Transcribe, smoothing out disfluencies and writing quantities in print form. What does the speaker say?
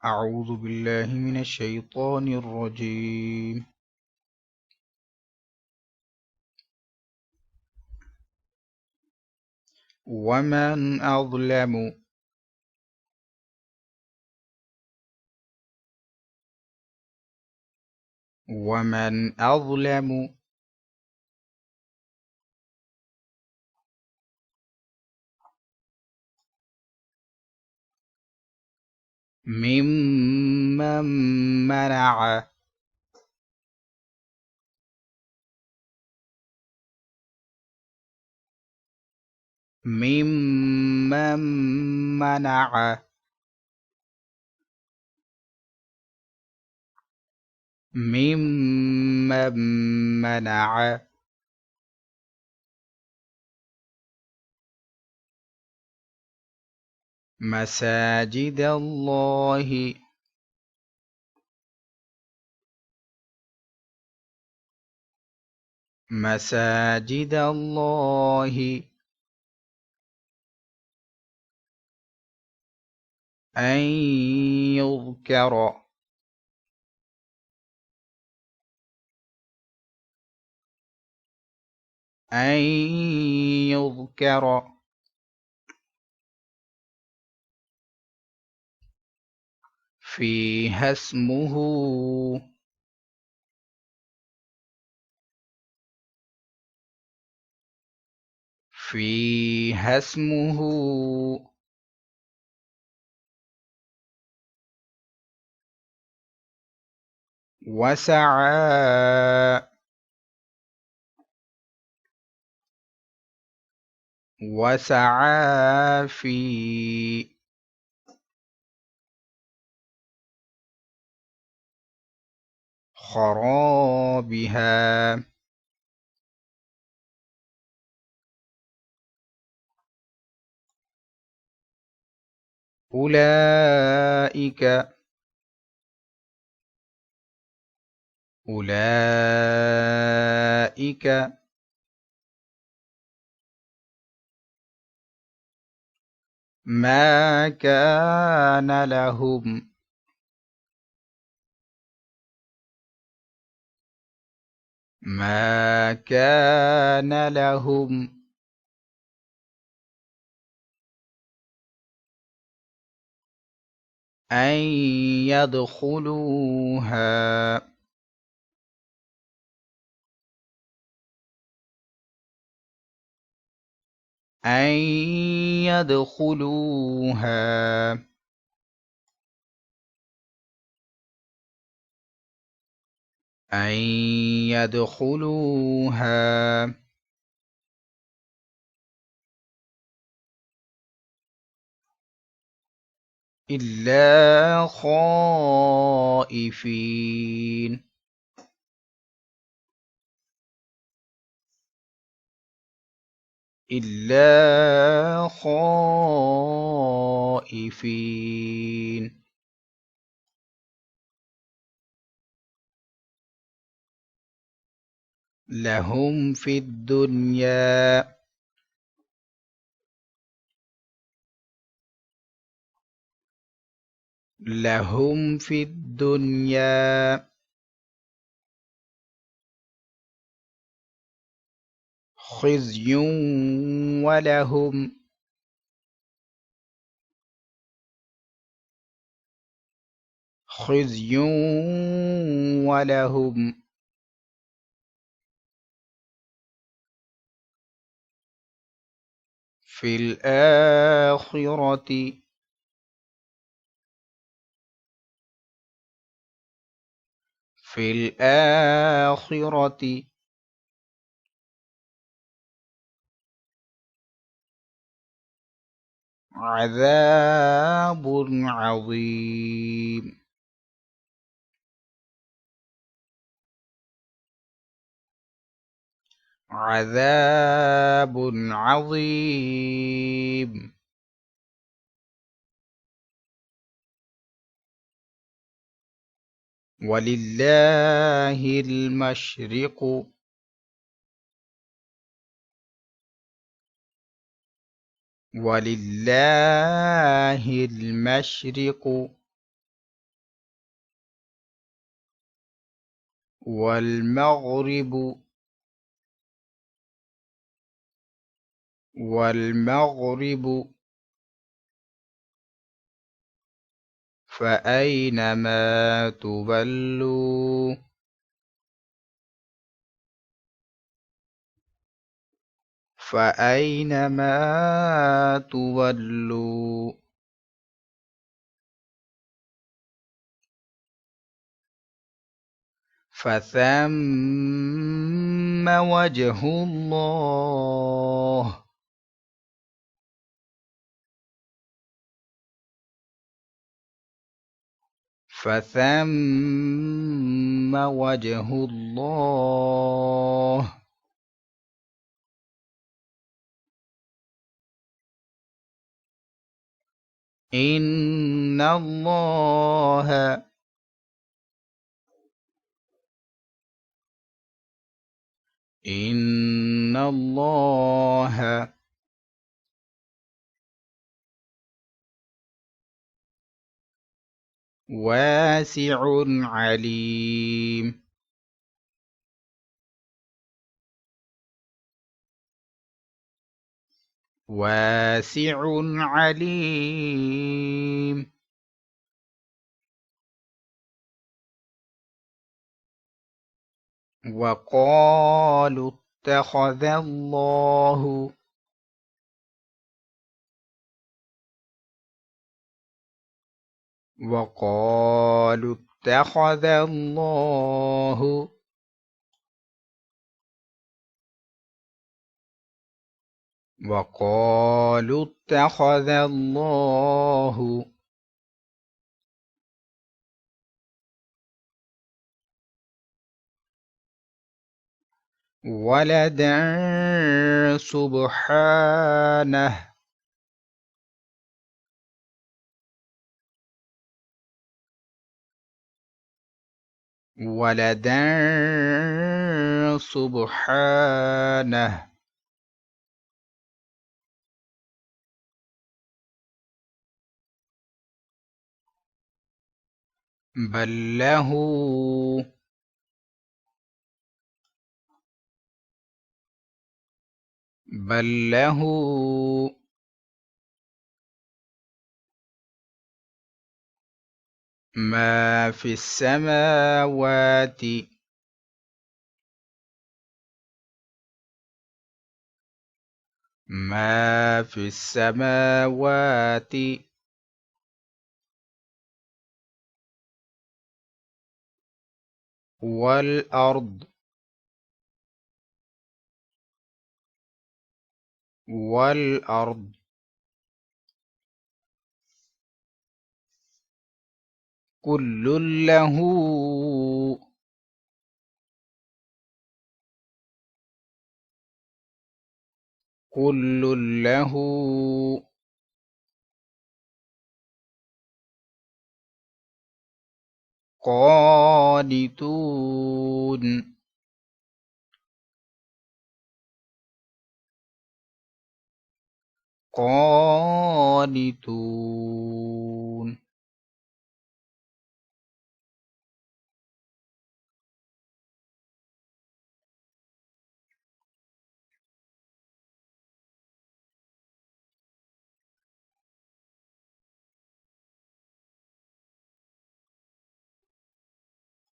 أعوذ بالله من الشيطان الرجيم. ومن أظلم ومن أظلم ممن منع ممن منع ممن منع مساجد الله مساجد الله أن يذكر أن يذكر فيها اسمه فيها اسمه وسعى في خرابها أولئك ما كان لهم أن يدخلوها أن يدخلوها أن يدخلوها إلا خائفين لهم في الدنيا خزي ولهم خزي ولهم في الآخرة عذاب عظيم عذاب عظيم ولله المشرق والمغرب والمغرب فأينما تولوا فأينما تولوا فثم وجه الله فثم وجه الله إن الله إن الله واسع عليم واسع عليم وقالوا اتخذ الله وقالوا اتخذ الله وقالوا اتخذ الله ولدا سبحانه ولدا سبحانه بل له بل له ما في السماوات ما في السماوات والأرض والأرض كل له كل له قانتون قانتون